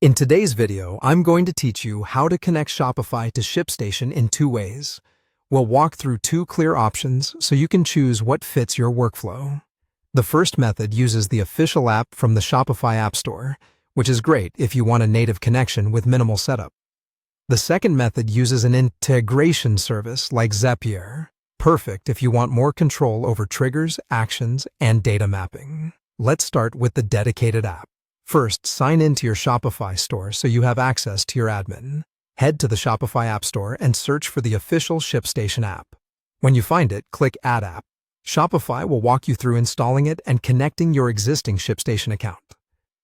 In today's video, I'm going to teach you how to connect Shopify to ShipStation in two ways. We'll walk through two clear options so you can choose what fits your workflow. The first method uses the official app from the Shopify App Store, which is great if you want a native connection with minimal setup. The second method uses an integration service like Zapier, perfect if you want more control over triggers, actions, and data mapping. Let's start with the dedicated app. First, sign into your Shopify store so you have access to your admin. Head to the Shopify App Store and search for the official ShipStation app. When you find it, click Add App. Shopify will walk you through installing it and connecting your existing ShipStation account.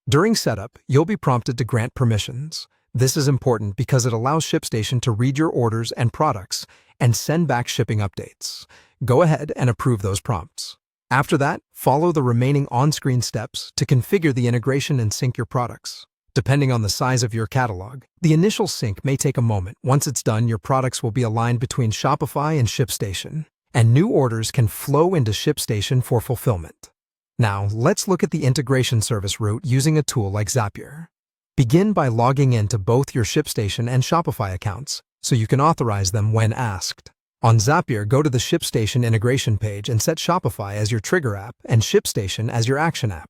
During setup, you'll be prompted to grant permissions. This is important because it allows ShipStation to read your orders and products and send back shipping updates. Go ahead and approve those prompts. After that, follow the remaining on-screen steps to configure the integration and sync your products. Depending on the size of your catalog, the initial sync may take a moment. Once it's done, your products will be aligned between Shopify and ShipStation, and new orders can flow into ShipStation for fulfillment. Now, let's look at the integration service route using a tool like Zapier. Begin by logging into both your ShipStation and Shopify accounts so you can authorize them when asked. On Zapier, go to the ShipStation integration page and set Shopify as your trigger app and ShipStation as your action app.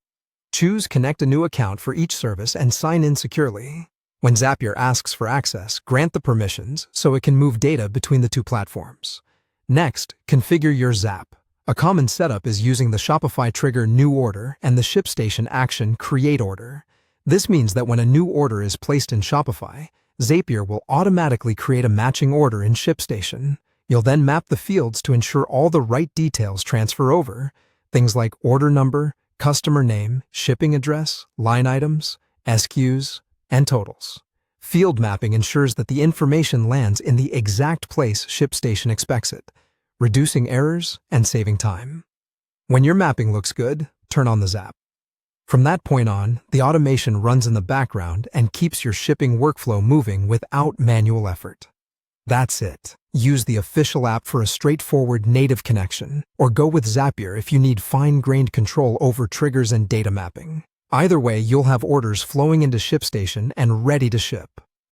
Choose Connect a new account for each service and sign in securely. When Zapier asks for access, grant the permissions so it can move data between the two platforms. Next, configure your Zap. A common setup is using the Shopify trigger New Order and the ShipStation action Create Order. This means that when a new order is placed in Shopify, Zapier will automatically create a matching order in ShipStation. You'll then map the fields to ensure all the right details transfer over, things like order number, customer name, shipping address, line items, SKUs, and totals. Field mapping ensures that the information lands in the exact place ShipStation expects it, reducing errors and saving time. When your mapping looks good, turn on the Zap. From that point on, the automation runs in the background and keeps your shipping workflow moving without manual effort. That's it. Use the official app for a straightforward native connection, or go with Zapier if you need fine-grained control over triggers and data mapping. Either way, you'll have orders flowing into ShipStation and ready to ship.